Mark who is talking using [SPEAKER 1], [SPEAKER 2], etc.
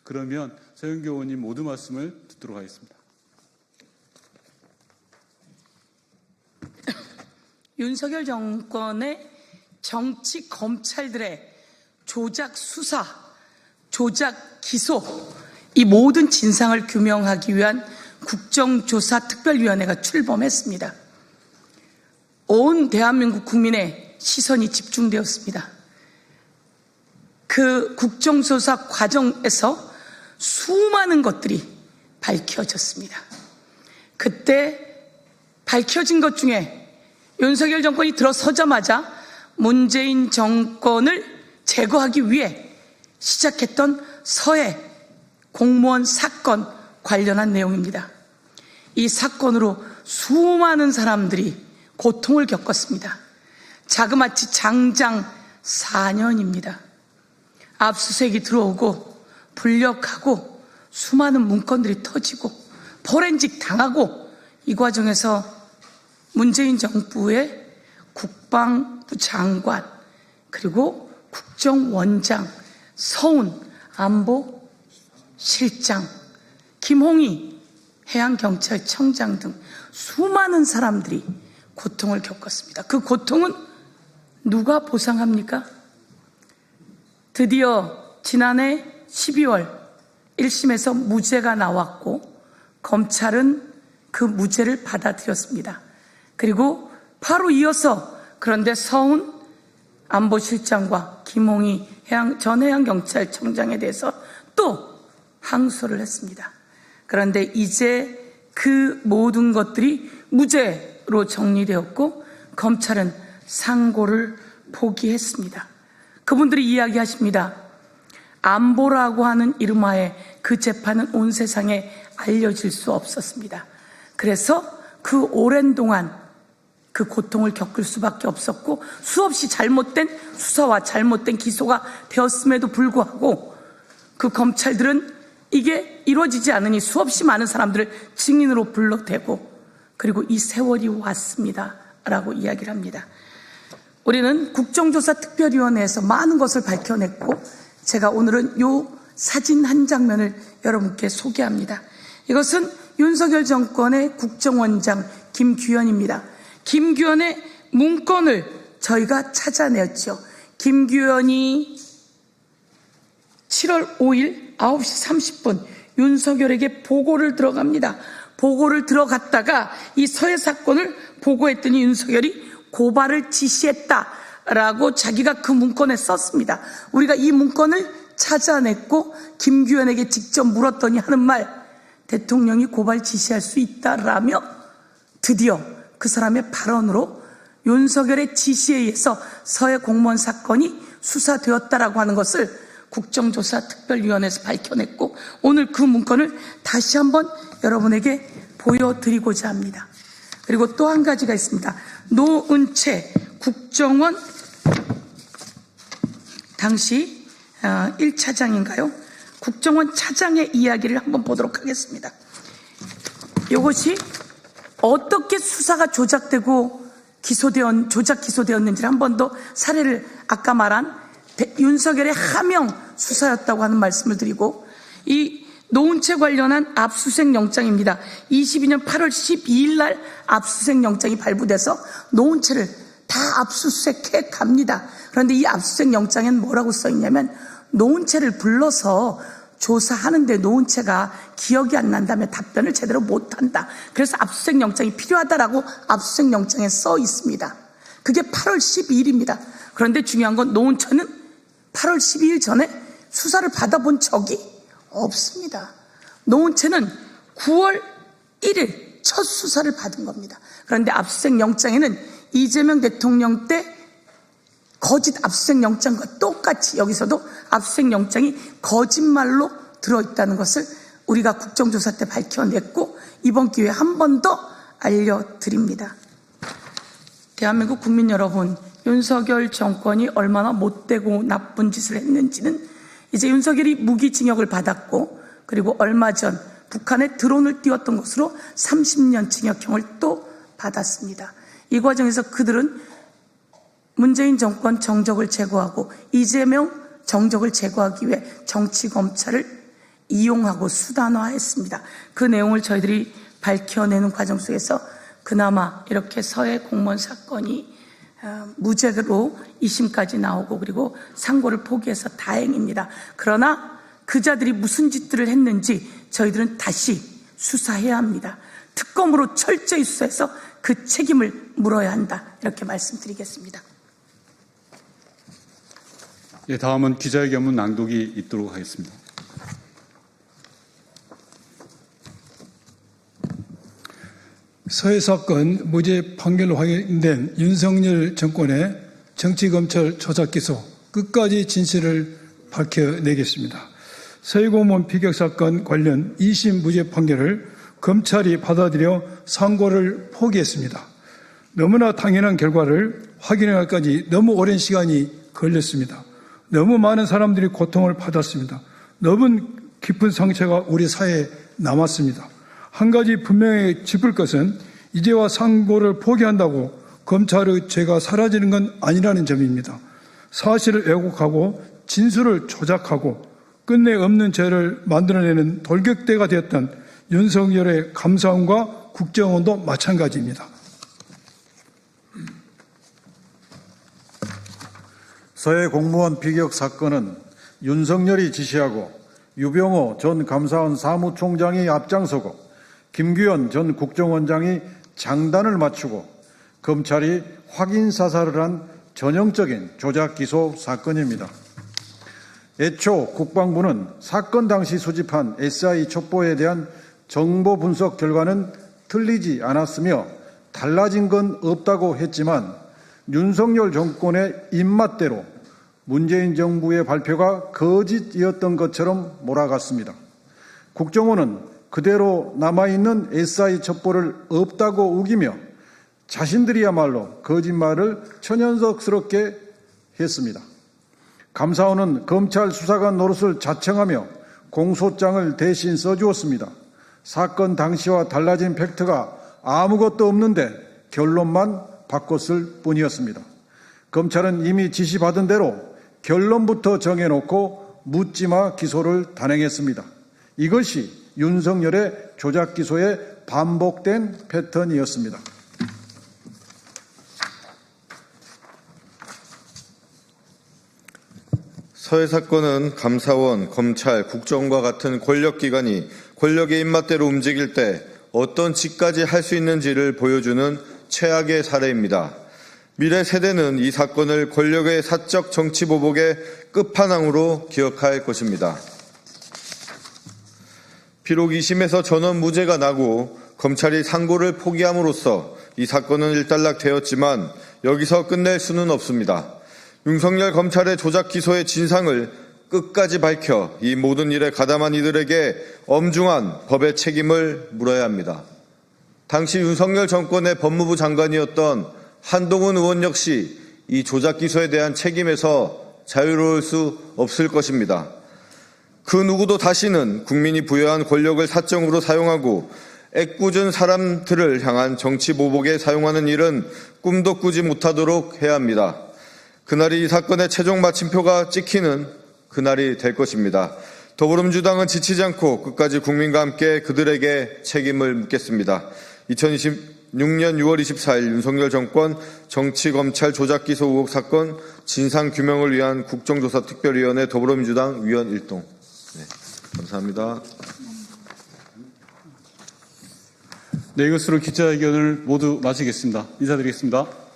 [SPEAKER 1] 그러면 서영교 의원님 모두 말씀을 듣도록 하겠습니다.
[SPEAKER 2] 윤석열 정권의 정치 검찰들의 조작 수사, 조작 기소, 이 모든 진상을 규명하기 위한 국정조사특별위원회가 출범했습니다. 온 대한민국 국민의 시선이 집중되었습니다. 그 국정조사 과정에서 수많은 것들이 밝혀졌습니다. 그때 밝혀진 것 중에 윤석열 정권이 들어서자마자 문재인 정권을 제거하기 위해 시작했던 서해 공무원 사건 관련한 내용입니다. 이 사건으로 수많은 사람들이 고통을 겪었습니다. 자그마치 장장 4년입니다. 압수수색이 들어오고 불력하고 수많은 문건들이 터지고 포렌식 당하고 이 과정에서 문재인 정부의 국방부 장관 그리고 국정원장, 서훈 안보실장, 김홍희 해양경찰청장 등 수많은 사람들이 고통을 겪었습니다. 그 고통은 누가 보상합니까? 드디어 지난해 12월 1심에서 무죄가 나왔고 검찰은 그 무죄를 받아들였습니다. 그리고 바로 이어서 그런데 서훈 안보실장과 김홍희 전 해양경찰청장에 대해서 또 항소를 했습니다. 그런데 이제 그 모든 것들이 무죄로 정리되었고 검찰은 상고를 포기했습니다. 그분들이 이야기하십니다. 안보라고 하는 이름하에 그 재판은 온 세상에 알려질 수 없었습니다. 그래서 그 오랜 동안 그 고통을 겪을 수밖에 없었고 수없이 잘못된 수사와 잘못된 기소가 되었음에도 불구하고 그 검찰들은 이게 이루어지지 않으니 수없이 많은 사람들을 증인으로 불러대고 그리고 이 세월이 왔습니다 라고 이야기를 합니다. 우리는 국정조사특별위원회에서 많은 것을 밝혀냈고 제가 오늘은 이 사진 한 장면을 여러분께 소개합니다. 이것은 윤석열 정권의 국정원장 김규현입니다. 김규현의 문건을 저희가 찾아냈죠. 김규현이 7월 5일 9시 30분 윤석열에게 보고를 들어갑니다. 보고를 들어갔다가 이 서해 사건을 보고했더니 윤석열이 고발을 지시했다라고 자기가 그 문건에 썼습니다. 우리가 이 문건을 찾아냈고 김규현에게 직접 물었더니 하는 말, 대통령이 고발 지시할 수 있다라며 드디어 그 사람의 발언으로 윤석열의 지시에 의해서 서해 공무원 사건이 수사되었다라고 하는 것을 국정조사특별위원회에서 밝혀냈고 오늘 그 문건을 다시 한번 여러분에게 보여드리고자 합니다. 그리고 또 한 가지가 있습니다. 노은채 국정원 당시 1차장인가요? 국정원 차장의 이야기를 한번 보도록 하겠습니다. 이것이 어떻게 수사가 조작 기소되었는지를 한 번 더 사례를 아까 말한 윤석열의 하명 수사였다고 하는 말씀을 드리고 이 노은채 관련한 압수수색 영장입니다. 22년 8월 12일 날 압수수색 영장이 발부돼서 노은채를 다 압수수색해 갑니다. 그런데 이 압수수색 영장에는 뭐라고 써 있냐면 노은채를 불러서 조사하는데 노은채가 기억이 안 난다며 답변을 제대로 못한다. 그래서 압수수색 영장이 필요하다라고 압수수색 영장에 써 있습니다. 그게 8월 12일입니다. 그런데 중요한 건 노은채는 8월 12일 전에 수사를 받아본 적이 없습니다. 노은채는 9월 1일 첫 수사를 받은 겁니다. 그런데 압수수색 영장에는 이재명 대통령 때 거짓 압수수색 영장과 똑같이 여기서도 압수수색 영장이 거짓말로 들어있다는 것을 우리가 국정조사 때 밝혀냈고 이번 기회에 한 번 더 알려드립니다. 대한민국 국민 여러분, 윤석열 정권이 얼마나 못되고 나쁜 짓을 했는지는 이제 윤석열이 무기징역을 받았고 그리고 얼마 전 북한에 드론을 띄웠던 것으로 30년 징역형을 또 받았습니다. 이 과정에서 그들은 문재인 정권 정적을 제거하고 이재명 정적을 제거하기 위해 정치검찰을 이용하고 수단화했습니다. 그 내용을 저희들이 밝혀내는 과정 속에서 그나마 이렇게 서해 공무원 사건이 무죄로 2심까지 나오고 그리고 상고를 포기해서 다행입니다. 그러나 그자들이 무슨 짓들을 했는지 저희들은 다시 수사해야 합니다. 특검으로 철저히 수사해서 그 책임을 물어야 한다. 이렇게 말씀드리겠습니다.
[SPEAKER 1] 예, 다음은 기자회견문 낭독이 있도록 하겠습니다.
[SPEAKER 3] 서해 사건 무죄 판결로 확인된 윤석열 정권의 정치검찰 조작기소 끝까지 진실을 밝혀내겠습니다. 서해 공무원 피격 사건 관련 2심 무죄 판결을 검찰이 받아들여 상고를 포기했습니다. 너무나 당연한 결과를 확인하기까지 너무 오랜 시간이 걸렸습니다. 너무 많은 사람들이 고통을 받았습니다. 너무 깊은 상처가 우리 사회에 남았습니다. 한 가지 분명히 짚을 것은 이제와 상고를 포기한다고 검찰의 죄가 사라지는 건 아니라는 점입니다. 사실을 왜곡하고 진술을 조작하고 끝내 없는 죄를 만들어내는 돌격대가 되었던 윤석열의 감사원과 국정원도 마찬가지입니다.
[SPEAKER 4] 서해 공무원 피격 사건은 윤석열이 지시하고 유병호 전 감사원 사무총장이 앞장서고 김규현 전 국정원장이 장단을 맞추고 검찰이 확인 사살을 한 전형적인 조작 기소 사건입니다. 애초 국방부는 사건 당시 수집한 SI 첩보에 대한 정보 분석 결과는 틀리지 않았으며 달라진 건 없다고 했지만 윤석열 정권의 입맛대로 문재인 정부의 발표가 거짓이었던 것처럼 몰아갔습니다. 국정원은 그대로 남아있는 SI 첩보를 없다고 우기며 자신들이야말로 거짓말을 천연석스럽게 했습니다. 감사원은 검찰 수사관 노릇을 자청하며 공소장을 대신 써주었습니다. 사건 당시와 달라진 팩트가 아무것도 없는데 결론만 바꿨을 뿐이었습니다. 검찰은 이미 지시받은 대로 결론부터 정해놓고 묻지마 기소를 단행했습니다. 이것이 윤석열의 조작 기소의 반복된 패턴이었습니다.
[SPEAKER 5] 서해 사건은 감사원, 검찰, 국정원과 같은 권력기관이 권력의 입맛대로 움직일 때 어떤 짓까지 할 수 있는지를 보여주는 최악의 사례입니다. 미래 세대는 이 사건을 권력의 사적 정치 보복의 끝판왕으로 기억할 것입니다. 비록 2심에서 전원 무죄가 나고 검찰이 상고를 포기함으로써 이 사건은 일단락되었지만 여기서 끝낼 수는 없습니다. 윤석열 검찰의 조작 기소의 진상을 끝까지 밝혀 이 모든 일에 가담한 이들에게 엄중한 법의 책임을 물어야 합니다. 당시 윤석열 정권의 법무부 장관이었던 한동훈 의원 역시 이 조작 기소에 대한 책임에서 자유로울 수 없을 것입니다. 그 누구도 다시는 국민이 부여한 권력을 사정으로 사용하고 애꿎은 사람들을 향한 정치 보복에 사용하는 일은 꿈도 꾸지 못하도록 해야 합니다. 그날이 이 사건의 최종 마침표가 찍히는 그날이 될 것입니다. 더불어민주당은 지치지 않고 끝까지 국민과 함께 그들에게 책임을 묻겠습니다. 2026년 6월 24일 윤석열 정권 정치검찰 조작기소 의혹 사건 진상규명을 위한 국정조사특별위원회 더불어민주당 위원 1동. 네, 감사합니다.
[SPEAKER 1] 네, 이것으로 기자회견을 모두 마치겠습니다. 인사드리겠습니다.